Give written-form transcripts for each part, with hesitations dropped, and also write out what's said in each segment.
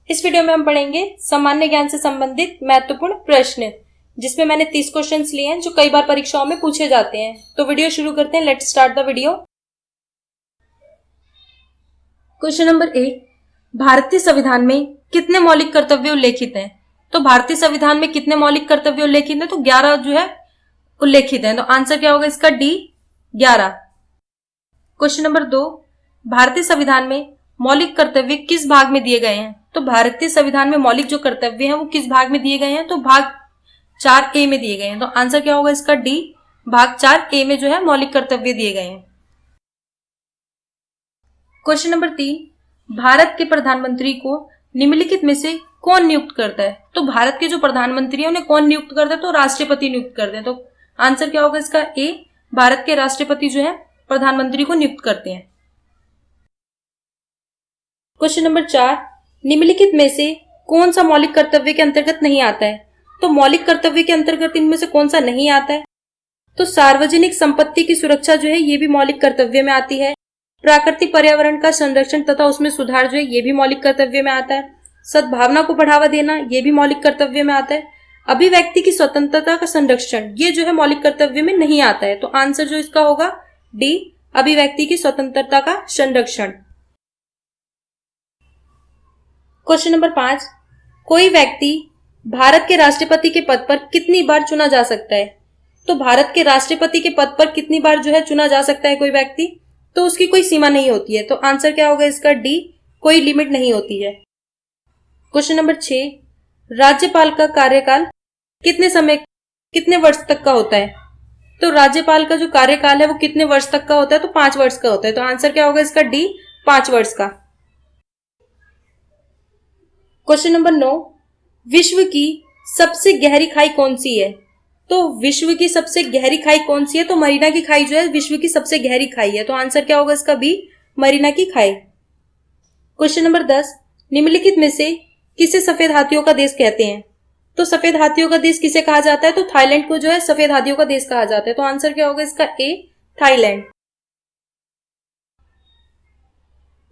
इस वीडियो में हम पढ़ेंगे सामान्य ज्ञान से संबंधित महत्वपूर्ण प्रश्न, जिसमें मैंने 30 क्वेश्चंस लिए हैं जो कई बार परीक्षाओं में पूछे जाते हैं। तो वीडियो शुरू करते हैं। Let's start the video. Question number 1, भारतीय संविधान में कितने मौलिक कर्तव्य उल्लेखित हैं? तो भारतीय संविधान में कितने मौलिक कर्तव्य उल्लेखित हैं? तो 11 जो है उल्लेखित हैं। तो आंसर क्या होगा इसका? डी, 11। क्वेश्चन नंबर 2, भारतीय संविधान में मौलिक कर्तव्य किस भाग में दिए गए हैं? तो भारतीय संविधान में मौलिक जो कर्तव्य हैं वो किस भाग में दिए गए हैं? तो भाग 4A में दिए गए हैं। तो आंसर क्या होगा इसका? डी, भाग 4A में जो है मौलिक कर्तव्य दिए गए हैं। क्वेश्चन नंबर 3, भारत के प्रधानमंत्री को निम्नलिखित में से कौन नियुक्त करता है? तो भारत के जो प्रधानमंत्री है उन्हें कौन नियुक्त करता है? तो राष्ट्रपति नियुक्त करते हैं। तो आंसर क्या होगा इसका? ए, भारत के राष्ट्रपति जो है प्रधानमंत्री को नियुक्त करते हैं। क्वेश्चन नंबर 4, निम्नलिखित में से कौन सा मौलिक कर्तव्य के अंतर्गत नहीं आता है? तो मौलिक कर्तव्य के अंतर्गत इनमें से कौन सा नहीं आता है? तो सार्वजनिक संपत्ति की सुरक्षा जो है ये भी मौलिक कर्तव्य में आती है। प्राकृतिक पर्यावरण का संरक्षण तथा उसमें सुधार जो है ये भी मौलिक कर्तव्य में आता है। सद्भावना को बढ़ावा देना ये भी मौलिक कर्तव्य में आता है। अभिव्यक्ति की स्वतंत्रता का संरक्षण ये जो है मौलिक कर्तव्य में नहीं आता है। तो आंसर जो इसका होगा डी, अभिव्यक्ति की स्वतंत्रता का संरक्षण। क्वेश्चन नंबर 5, कोई व्यक्ति भारत के राष्ट्रपति के पद पर कितनी बार चुना जा सकता है? तो भारत के राष्ट्रपति के पद पर कितनी बार जो है चुना जा सकता है कोई व्यक्ति? तो उसकी कोई सीमा नहीं होती है। तो आंसर क्या होगा इसका? डी, कोई लिमिट नहीं होती है। क्वेश्चन नंबर 6, राज्यपाल का कार्यकाल कितने वर्ष तक का होता है? तो राज्यपाल का जो कार्यकाल है वो कितने वर्ष तक का होता है? तो 5 वर्ष का होता है। तो आंसर क्या होगा इसका? डी, 5 वर्ष का। क्वेश्चन नंबर 9, विश्व की सबसे गहरी खाई कौन सी है? तो विश्व की सबसे गहरी खाई कौन सी है? तो मरीना की खाई जो है विश्व की सबसे गहरी खाई है। तो आंसर क्या होगा इसका? बी, मरीना की खाई। क्वेश्चन नंबर 10, निम्नलिखित में से किसे सफेद हाथियों का देश कहते हैं? तो सफेद हाथियों का देश किसे कहा जाता है? तो थाईलैंड को जो है सफेद हाथियों का देश कहा जाता है। तो आंसर क्या होगा इसका? ए, थाईलैंड।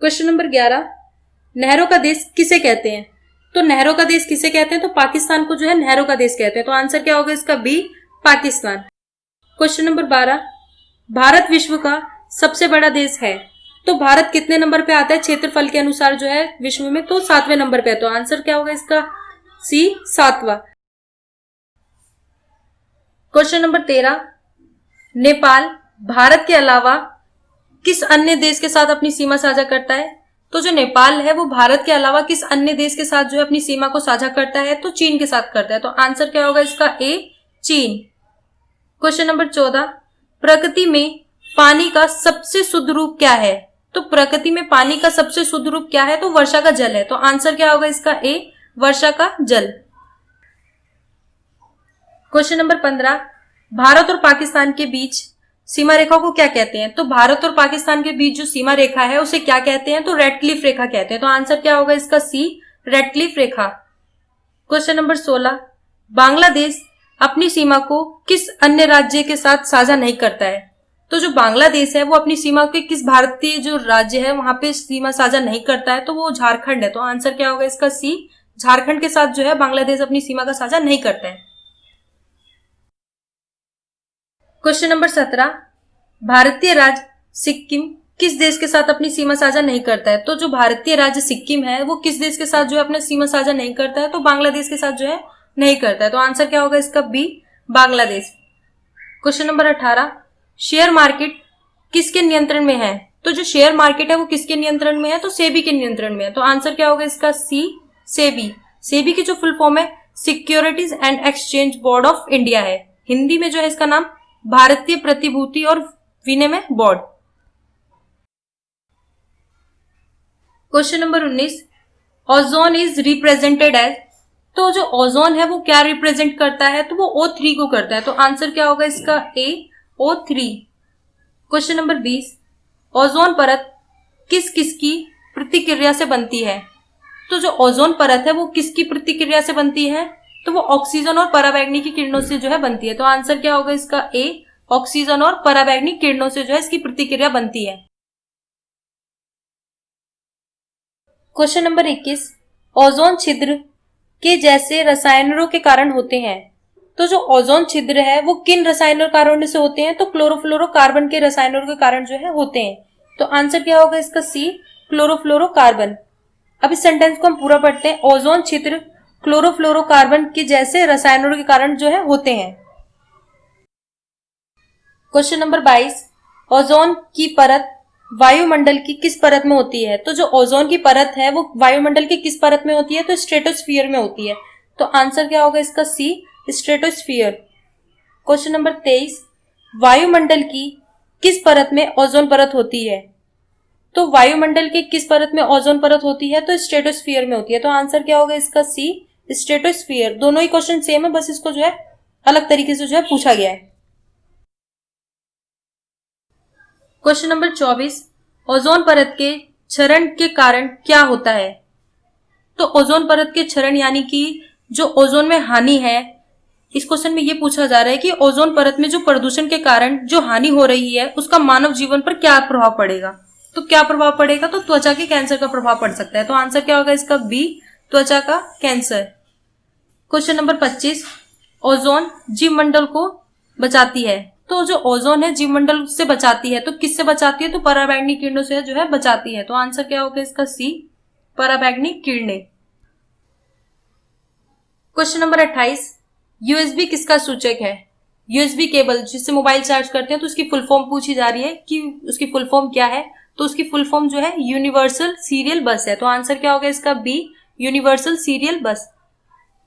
क्वेश्चन नंबर 11, नहरों का देश किसे कहते हैं? तो नहरों का देश किसे कहते हैं? तो पाकिस्तान को जो है नहरों का देश कहते हैं। तो आंसर क्या होगा इसका? B, Pakistan. Question number 12, Bharat विश्व का सबसे बड़ा देश है। तो भारत कितने नंबर पे आता है क्षेत्रफल के अनुसार जो है विश्व में? तो 7वें नंबर पे है। तो आंसर क्या होगा इसका? सी, 7वां। क्वेश्चन नंबर 13, नेपाल भारत के अलावा किस अन्य देश के साथ अपनी सीमा साझा करता है? तो जो नेपाल है वो भारत के अलावा किस अन्य देश के साथ जो है अपनी सीमा को साझा करता है? तो चीन के साथ करता है। तो आंसर क्या होगा इसका? ए, चीन। क्वेश्चन नंबर 14, प्रकृति में पानी का सबसे शुद्ध रूप क्या है? तो प्रकृति में पानी का सबसे शुद्ध रूप क्या है? तो वर्षा का जल है। तो आंसर क्या होगा इसका? ए, वर्षा का जल। क्वेश्चन नंबर 15, भारत और पाकिस्तान के बीच सीमा रेखा को क्या कहते हैं? तो भारत और पाकिस्तान के बीच जो सीमा रेखा है उसे क्या कहते हैं? तो रेडक्लिफ रेखा कहते हैं। तो आंसर क्या होगा इसका? सी, रेडक्लिफ रेखा। क्वेश्चन नंबर 16, बांग्लादेश अपनी सीमा को किस अन्य राज्य के साथ साझा नहीं करता है? तो जो बांग्लादेश है वो अपनी सीमा के किस भारतीय जो राज्य है वहां पे सीमा साझा नहीं करता है? तो वो झारखंड है। तो आंसर क्या होगा इसका? सी, झारखंड के साथ जो है बांग्लादेश अपनी सीमा का साझा नहीं करता है। क्वेश्चन नंबर 17, भारतीय राज्य सिक्किम किस देश के साथ अपनी सीमा साझा नहीं करता है? तो जो भारतीय राज्य सिक्किम है वो किस देश के साथ जो है अपना सीमा साझा नहीं करता है? तो बांग्लादेश के साथ जो है नहीं करता है। तो आंसर क्या होगा इसका? B, Bangladesh. Question number 18, share market किसके नियंत्रण में है? तो जो शेयर मार्केट है वो किसके नियंत्रण में है? तो सेबी के नियंत्रण में है। तो आंसर क्या होगा इसका? सी, सेबी। सेबी की जो फुल फॉर्म है securities and exchange board of India है। हिंदी में जो है इसका नाम भारतीय प्रतिभूति और विनिमय बोर्ड। Question number 19, ozone is represented as. तो जो ओजोन है वो क्या रिप्रेजेंट करता है? तो वो O3 को करता है। तो आंसर क्या होगा इसका? ए, O3। क्वेश्चन नंबर 20, ओजोन परत किस किसकी प्रतिक्रिया से बनती है? तो जो ओजोन परत है वो किसकी प्रतिक्रिया से बनती है? तो वो ऑक्सीजन और पराबैंगनी की किरणों से जो है बनती है। तो आंसर क्या होगा इसका? ए, ऑक्सीजन और पराबैंगनी किरणों से जो है इसकी प्रतिक्रिया बनती है। क्वेश्चन नंबर 21, ओजोन छिद्र के जैसे रसायनों के कारण होते हैं। तो जो ओजोन छिद्र है वो किन रसायनों कारणों से होते हैं? तो क्लोरोफ्लोरोकार्बन के रसायनों के कारण जो है होते हैं। तो आंसर क्या होगा इसका? सी, क्लोरोफ्लोरोकार्बन। अब इस सेंटेंस को हम पूरा पढ़ते हैं। ओजोन छिद्र क्लोरोफ्लोरोकार्बन के जैसे रसायनों के कारण जो है होते हैं। क्वेश्चन नंबर 22, ओजोन की परत वायुमंडल की किस परत में होती है? तो जो ओजोन की परत है वो वायुमंडल की किस परत में होती है? तो स्ट्रेटोस्फीयर में होती है। तो आंसर क्या होगा इसका? सी, स्ट्रेटोस्फीयर। क्वेश्चन नंबर 23, वायुमंडल की किस परत में ओजोन परत होती है? तो वायुमंडल के किस परत में ओजोन परत होती है? तो स्ट्रेटोस्फीयर में होती है। तो आंसर क्या होगा इसका? सी, स्ट्रेटोस्फीयर। दोनों ही क्वेश्चन सेम है, बस इसको जो है अलग तरीके से जो है पूछा गया है। क्वेश्चन नंबर 24, ओजोन परत के क्षरण के कारण क्या होता है? तो ओजोन परत के क्षरण यानी कि जो ओजोन में हानि है, इस क्वेश्चन में ये पूछा जा रहा है कि ओजोन परत में जो प्रदूषण के कारण जो हानि हो रही है उसका मानव जीवन पर क्या प्रभाव पड़ेगा? तो क्या प्रभाव पड़ेगा? तो त्वचा के कैंसर का प्रभाव पड़ सकता है। तो आंसर क्या होगा इसका? बी, त्वचा का कैंसर। क्वेश्चन नंबर 25, ओजोन जीवमंडल को बचाती है। तो जो ओजोन है जीवमंडल से बचाती है, तो किससे बचाती है? तो पराबैंगनी किरणों से जो है बचाती है। तो आंसर क्या होगा इसका? सी, पराबैंगनी किरणें। क्वेश्चन नंबर 28, यूएसबी किसका सूचक है? यूएसबी केबल जिससे मोबाइल चार्ज करते हैं, तो उसकी फुल फॉर्म पूछी जा रही है कि उसकी फुल फॉर्म क्या है? तो उसकी फुल फॉर्म जो है यूनिवर्सल सीरियल बस है। तो आंसर क्या होगा इसका? B, universal serial bus.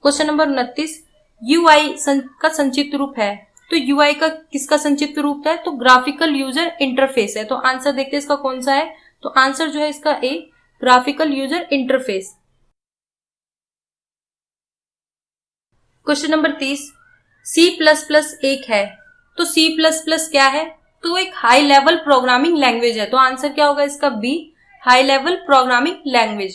Question number 29, UI का संक्षिप्त रूप है। तो यूआई का किसका संक्षिप्त रूप है? तो ग्राफिकल यूजर इंटरफेस है। तो आंसर देखते हैं इसका कौन सा है? तो आंसर जो है इसका A, graphical user interface. Question number 30, C++ एक है। तो C++ क्या है? तो एक हाई लेवल प्रोग्रामिंग लैंग्वेज है। तो आंसर क्या होगा इसका? B, high level programming language.